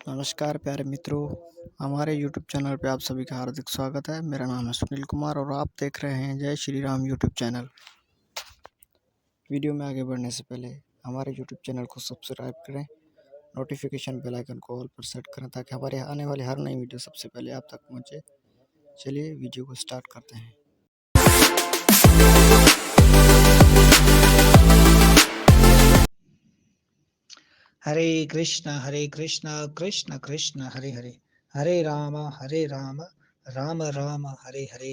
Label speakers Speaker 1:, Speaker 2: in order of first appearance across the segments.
Speaker 1: नमस्कार प्यारे मित्रों, हमारे यूट्यूब चैनल पे आप सभी का हार्दिक स्वागत है। मेरा नाम है सुनील कुमार और आप देख रहे हैं जय Shri Ram YouTube channel. Video में आगे बढ़ने से पहले हमारे यूट्यूब चैनल को सब्सक्राइब करें, नोटिफिकेशन बेल आइकन को ऑल पर सेट करें ताकि हमारे आने वाली हर नई वीडियो सबसे पहले आप तक पहुंचे। चलिए वीडियो को स्टार्ट करते हैं।
Speaker 2: हरे कृष्ण कृष्ण कृष्ण हरे हरे, हरे राम राम राम हरे हरे।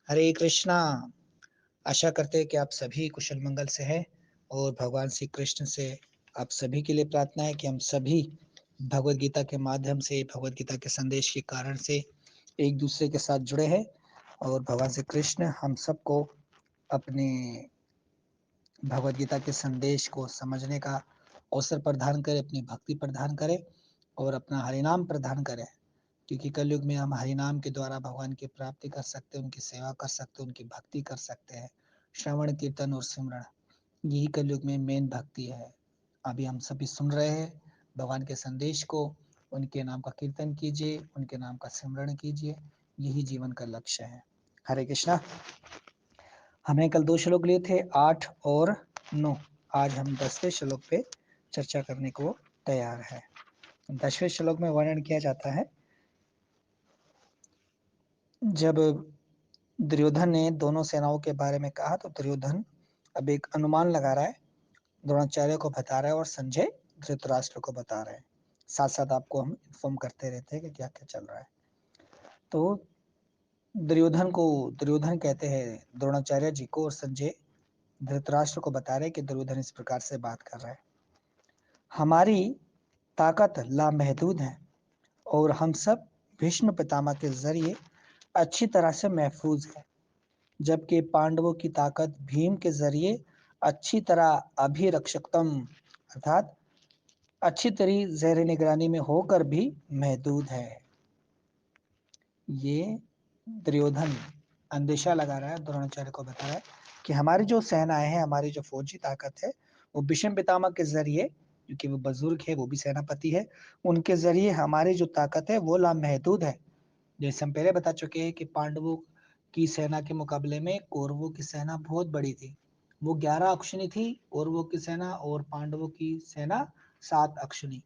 Speaker 2: हरे कृष्णा। आशा करते हैं कि आप सभी कुशल मंगल से हैं और भगवान श्री कृष्ण से आप सभी के लिए प्रार्थना है कि हम सभी भगवत गीता के माध्यम से, भगवत गीता के संदेश के कारण से एक दूसरे के साथ जुड़े हैं और भगवान श्री कृष्ण हम सबको अपने भगवत गीता के संदेश को समझने का अवसर प्रदान करे, अपनी भक्ति प्रदान करे और अपना हरिनाम प्रदान करे, क्योंकि कलयुग में हम हरिनाम के द्वारा भगवान की प्राप्ति कर सकते हैं, उनकी सेवा कर सकते हैं, उनकी भक्ति कर सकते हैं। श्रवण कीर्तन और सिमरण, यही कलयुग में मेन भक्ति है। अभी हम सभी सुन रहे हैं भगवान के संदेश को, उनके नाम का कीर्तन कीजिए, उनके नाम का सिमरण कीजिए, यही जीवन का लक्ष्य है। हरे कृष्णा। हमने कल 2 श्लोक लिए थे, 8 और 9। आज हम 10वें श्लोक पे चर्चा करने को तैयार है। 10वें श्लोक में वर्णन किया जाता है, जब दुर्योधन ने दोनों सेनाओं के बारे में कहा तो दुर्योधन अब एक अनुमान लगा रहा है, द्रोणाचार्य को बता रहा है और संजय धृतराष्ट्र को बता रहे हैं। साथ साथ आपको हम इन्फॉर्म करते रहते हैं कि क्या क्या चल रहा है। तो दुर्योधन कहते हैं द्रोणाचार्य जी को और संजय धृतराष्ट्र को बता रहे कि दुर्योधन इस प्रकार से बात कर रहा है, हमारी ताकत लामहदूद है और हम सब भीष्म पितामह के जरिए अच्छी तरह से महफूज है, जबकि पांडवों की ताकत भीम के जरिए अच्छी तरह अभिरक्षकतम अर्थात अच्छी तरह ज़ेर निगरानी में होकर भी महदूद है। ये दुर्योधन अंदेशा लगा रहा है, द्रोणाचार्य को बता रहा है कि हमारी जो सेनाएं हैं, हमारी जो फौजी ताकत है, वो भीष्म पितामह के जरिए, क्योंकि वो बुजुर्ग है, वो भी सेनापति है, उनके जरिए हमारी जो ताकत है वो लामहदूद है। जैसे हम पहले बता चुके हैं कि पांडवों की सेना के मुकाबले में कौरवों की सेना बहुत बड़ी थी। वो 11 अक्षौहिणी थी कौरवों की सेना और पांडवों की सेना 7 अक्षौहिणी।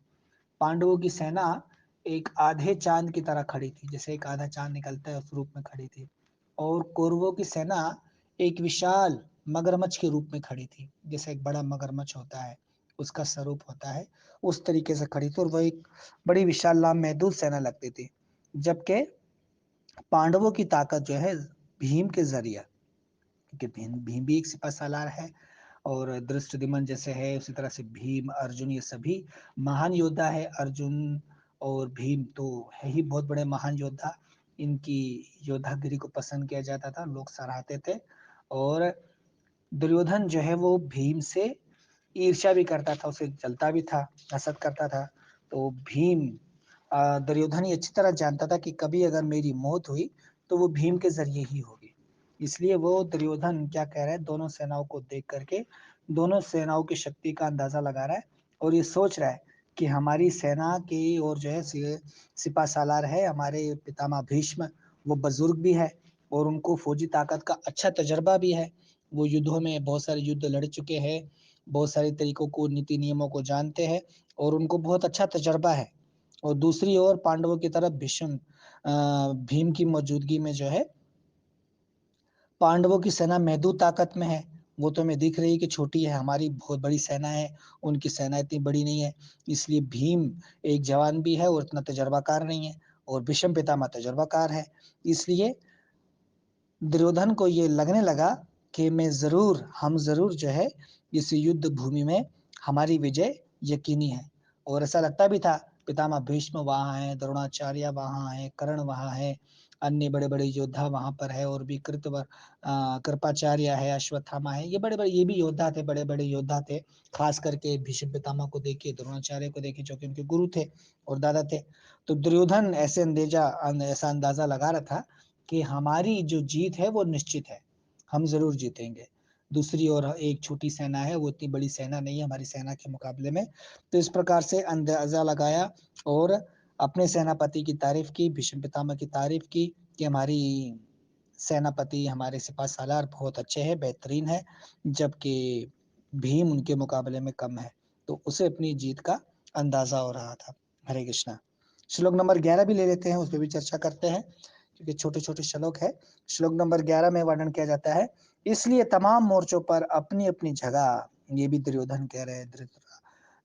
Speaker 2: पांडवों की सेना एक आधे चांद की तरह खड़ी थी, जैसे एक आधा चांद निकलता है उस रूप में खड़ी थी, और कौरवों की सेना एक विशाल मगरमच्छ के रूप में खड़ी थी, जैसे एक बड़ा मगरमच्छ होता है उसका स्वरूप होता है, उस तरीके से खड़ी थी और वह एक बड़ी विशाल लामहदूद सेना लगती थी। जबकि पांडवों की ताकत जो है भीम के जरिए, क्योंकि भीम भीम भी एक सिपह सालार है और धृष्टद्युम्न जैसे है, उसी तरह से भीम, अर्जुन, ये सभी महान योद्धा है। अर्जुन और भीम तो है ही बहुत बड़े महान योद्धा, इनकी योद्धागिरी को पसंद किया जाता था, लोग सराहते थे। और दुर्योधन जो है वो भीम से ईर्ष्या भी करता था, उसे जलता भी था, हसद करता था। तो भीम दुर्योधन ये अच्छी तरह जानता था कि कभी अगर मेरी मौत हुई तो वो भीम के जरिए ही होगी। इसलिए वो दुर्योधन क्या कह रहा है, दोनों सेनाओं को देख करके दोनों सेनाओं की शक्ति का अंदाजा लगा रहा है और ये सोच रहा है कि हमारी सेना की और जो है सिपा सालार है, हमारे पितामह भीष्म, वो बुजुर्ग भी है और उनको फौजी ताकत का अच्छा तजर्बा भी है। वो युद्धों में बहुत सारे युद्ध लड़ चुके हैं, बहुत सारे तरीकों को, नीति नियमों को जानते हैं और उनको बहुत अच्छा तजर्बा है। और दूसरी ओर पांडवों की तरफ भीम की मौजूदगी में जो है पांडवों की सेना महदूद ताकत में है। वो तो हमें दिख रही है कि छोटी है, हमारी बहुत बड़ी सेना है, उनकी सेना इतनी बड़ी नहीं है। इसलिए भीम एक जवान भी है और इतना तजर्बाकार नहीं है, और भीष्म पितामह तजर्बाकार है। इसलिए दुर्योधन को ये लगने लगा कि हम जरूर जो है इस युद्ध भूमि में हमारी विजय यकीनी है। और ऐसा लगता भी था, पितामह भीष्म वहां है, द्रोणाचार्य वहां है, कर्ण वहां है, अन्य बड़े बड़े योद्धा वहां पर है, और भी कृपाचार्य है, अश्वत्थामा है, ये बड़े बड़े ये भी योद्धा थे, बड़े बड़े योद्धा थे। खास करके भीष्म पितामह को देखिए, द्रोणाचार्य को देखिए, जो कि उनके गुरु थे और दादा थे। तो दुर्योधन ऐसा अंदाजा लगा रहा था कि हमारी जो जीत है वो निश्चित है, हम जरूर जीतेंगे। दूसरी ओर एक छोटी सेना है, वो इतनी बड़ी सेना नहीं है हमारी सेना के मुकाबले में। तो इस प्रकार से अंदाजा लगाया और अपने सेनापति की तारीफ की, भीष्म पितामह की तारीफ की कि हमारी सेनापति, हमारे सिपह सालार बहुत अच्छे हैं, बेहतरीन है, जबकि भीम उनके मुकाबले में कम है। तो उसे अपनी जीत का अंदाज़ा हो रहा था। हरे कृष्णा। श्लोक नंबर 11 भी ले लेते हैं, उस पे भी चर्चा करते हैं, क्योंकि छोटे-छोटे श्लोक है। श्लोक नंबर 11 में वर्णन किया जाता है, इसलिए तमाम मोर्चों पर अपनी-अपनी जगह, ये भी दुर्योधन कह रहे हैं,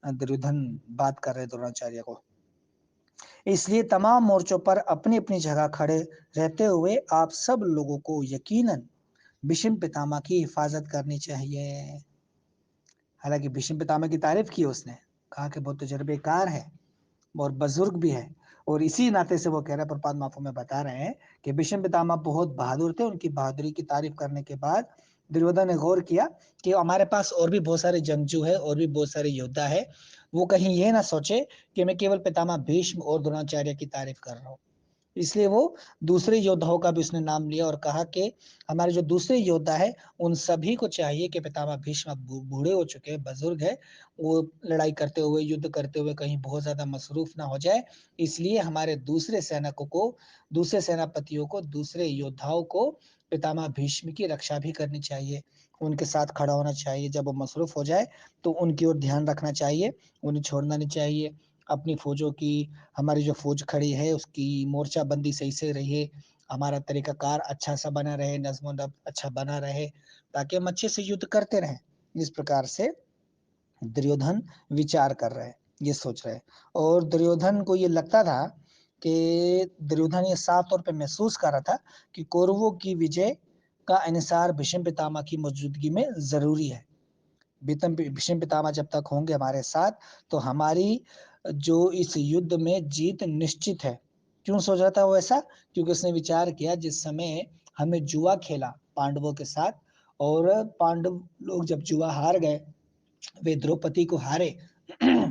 Speaker 2: दुर्योधन बात कर रहे हैं द्रोणाचार्य को। इसलिए तमाम मोर्चों पर अपनी-अपनी जगह खड़े रहते हुए आप सब लोगों को यकीनन भीष्म पितामह की हिफाज़त करनी चाहिए। हालाँकि भीष्म पितामह की तारीफ़ की उसने, कहा कि बहुत तजुर्बेकार है और बुज़ुर्ग भी है, और इसी नाते से वो कह रहे हैं, प्रपाद माफो में बता रहे हैं कि भीष्म पितामह बहुत बहादुर थे। उनकी बहादुरी की तारीफ़ करने के बाद दुर्योधन ने गौर किया कि हमारे पास और भी बहुत सारे जंगजू हैं, और भी बहुत सारे योद्धा हैं। वो कहीं ये ना सोचे कि मैं केवल पितामह भीष्म और द्रोणाचार्य की तारीफ़ कर रहा हूँ। इसलिए वो दूसरे योद्धाओं का भी उसने नाम लिया और कहा कि हमारे जो दूसरे योद्धा हैं, उन सभी को चाहिए कि पितामह भीष्म अब बूढ़े हो चुके हैं, बुजुर्ग हैं, वो लड़ाई करते हुए, युद्ध करते हुए कहीं बहुत ज़्यादा मसरूफ़ ना हो जाए। इसलिए हमारे दूसरे सैनिकों को, दूसरे सेनापतियों को, दूसरे योद्धाओं को पितामह भीष्म की रक्षा भी करनी चाहिए। उनके साथ खड़ा होना चाहिए। जब वो मसरूफ़ हो जाए, तो उनकी ओर ध्यान रखना चाहिए, उन्हें छोड़ना नहीं चाहिए। अपनी फ़ौजों की, हमारी जो फ़ौज खड़ी है उसकी मोर्चाबंदी सही से रहे, हमारा तरीकाकार अच्छा-सा बना रहे, नज़्म-ओ-ज़ब्त अच्छा बना रहे, ताकि हम अच्छे से युद्ध करते रहें। इस प्रकार से दुर्योधन विचार कर रहे हैं, ये सोच रहे हैं, और दुर्योधन को ये लगता था कि दुर्योधन ये साफ तौर पे महसूस कर रहा था कि कौरवों की विजय का इंहिसार भीष्म पितामह की मौजूदगी में ज़रूरी है। भीष्म पितामह जब तक होंगे हमारे साथ, तो हमारी जो इस युद्ध में जीत निश्चित है। क्यों सोच रहा था वो ऐसा? क्योंकि उसने विचार किया, जिस समय हमने जुआ खेला पांडवों के साथ, और पांडव लोग जब जुआ हार गए, वे द्रौपदी को हारे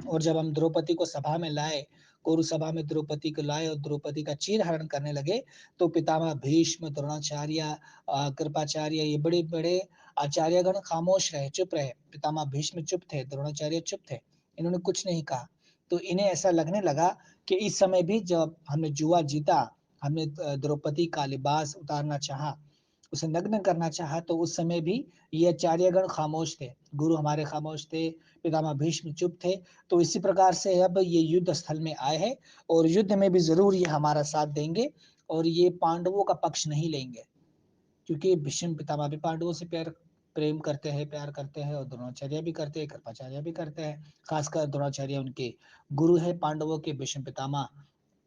Speaker 2: और जब हम द्रौपदी को सभा में लाए, कुरु सभा में द्रौपदी को लाए और द्रौपदी का चीरहरण करने लगे, तो पितामह भीष्म, द्रोणाचार्य, कृपाचार्य, ये बड़े-बड़े आचार्यगण खामोश रहे, चुप रहे। पितामह भीष्म चुप थे, द्रोणाचार्य चुप थे। इन्होंने कुछ नहीं कहा। तो इन्हें ऐसा लगने लगा कि इस समय भी जब हमने जुआ जीता, हमने द्रौपदी का लिबास उतारना चाहा, उसे नग्न करना चाहा, तो उस समय भी ये आचार्यगण खामोश थे, गुरु हमारे खामोश थे, पितामह भीष्म चुप थे। तो इसी प्रकार से अब ये युद्ध स्थल में आए हैं, और युद्ध में भी ज़रूर ये हमारा साथ देंगे, और ये पांडवों का पक्ष नहीं लेंगे। क्योंकि भीष्म पितामह भी पांडवों से प्रेम करते हैं, प्यार करते हैं, और द्रोणाचार्य भी करते हैं, कृपाचार्य भी करते हैं। खासकर द्रोणाचार्य उनके गुरु हैं पांडवों के, भीष्म पितामह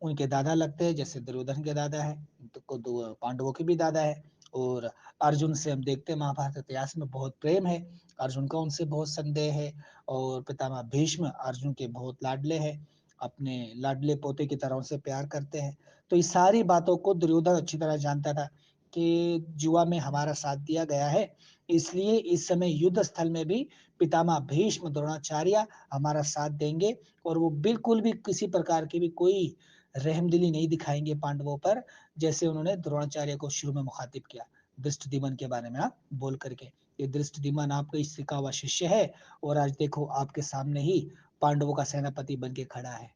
Speaker 2: उनके दादा लगते हैं, जैसे दुर्योधन के दादा है, तो पांडवों के भी दादा है। और अर्जुन से हम देखते हैं महाभारत इतिहास में बहुत प्रेम है, अर्जुन का उनसे बहुत संदेह है, और पितामह भीष्म अर्जुन के बहुत लाडले हैं, अपने लाडले पोते की तरह उनसे प्यार करते हैं। तो इस सारी बातों को दुर्योधन अच्छी तरह जानता था कि जुआ में हमारा साथ दिया गया है, इसलिए इस समय युद्ध स्थल में भी पितामह भीष्म, द्रोणाचार्य हमारा साथ देंगे, और वो बिल्कुल भी किसी प्रकार की भी कोई रहमदिली नहीं दिखाएँगे पांडवों पर, जैसे उन्होंने द्रोणाचार्य को शुरू में मुखातिब किया, धृष्टद्युम्न के बारे में बोल करके। ये धृष्टद्युम्न आपका ही सिखा हुआ शिष्य है, और आज देखो आपके सामने ही पांडवों का सेनापति बन के खड़ा है।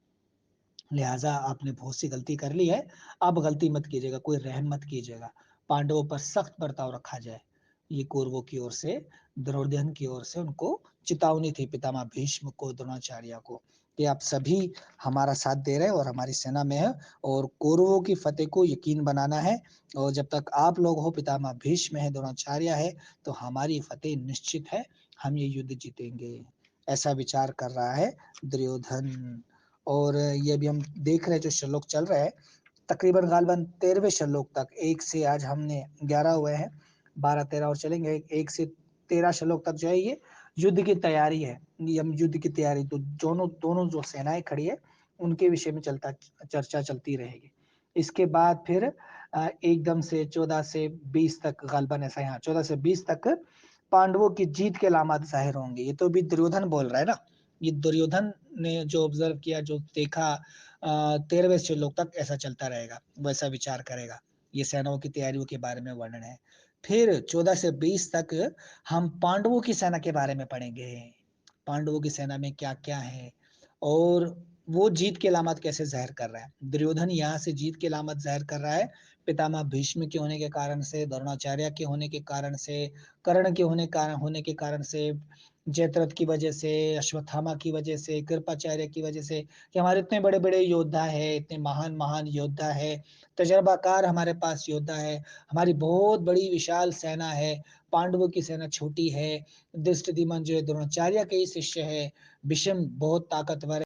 Speaker 2: लिहाजा आपने बहुत सी गलती कर ली है, अब गलती मत कीजिएगा, कोई रहम मत कीजिएगा। पांडवों पर सख्त बर्ताव रखा जाए। ये कौरवों की ओर से, दुर्योधन की ओर से उनको चेतावनी थी, पितामह भीष्म को, द्रोणाचार्य को, कि आप सभी हमारा साथ दे रहे हैं और हमारी सेना में है, और कौरवों की फतेह को यकीन बनाना है, और जब तक आप लोग हो, पितामह भीष्म है, द्रोणाचार्य है, तो हमारी फतेह निश्चित है, हम ये युद्ध जीतेंगे। ऐसा विचार कर रहा है दुर्योधन। और ये भी हम देख रहे हैं, जो श्लोक चल रहा है, तकरीबन गालबन 13वें श्लोक तक, 1 से आज हमने 11 हुए हैं, 12-13 और चलेंगे। 1 से 13 श्लोक तक जो है ये युद्ध की तैयारी है। ये हम युद्ध की तैयारी, तो दोनों जो सेनाएँ खड़ी है, उनके विषय में चर्चा चलती रहेगी। इसके बाद फिर एकदम से 14 से 20 तक, गालबन ऐसा, यहाँ 14 से 20 तक पांडवों की जीत के अलामत ज़ाहिर होंगे। ये तो अभी दुर्योधन बोल रहा है ना, ये दुर्योधन ने जो ऑब्जर्व किया, जो देखा, 13वें श्लोक तक ऐसा चलता रहेगा, वैसा विचार करेगा। ये सेनाओं की तैयारियों के बारे में वर्णन है। फिर 14 से 20 तक हम पांडवों की सेना के बारे में पढ़ेंगे। पांडवों की सेना में क्या-क्या है, और वो जीत की अलामत कैसे ज़ाहिर कर रहा है। दुर्योधन यहाँ से जीत की अलामत ज़ाहिर कर रहा है, पितामह भीष्म के होने के कारण से, द्रोणाचार्य के होने के कारण से, कर्ण के होने के कारण से, जयद्रथ की वजह से, अश्वत्थामा की वजह से, कृपाचार्य की वजह से, कि हमारे इतने बड़े-बड़े योद्धा हैं, इतने महान-महान योद्धा हैं, तजर्बाकार हमारे पास योद्धा है, हमारी बहुत बड़ी विशाल सेना है, पांडवों की सेना छोटी है, धृष्टद्युम्न जो है द्रोणाचार्य के ही शिष्य है, भीष्म बहुत ताकतवर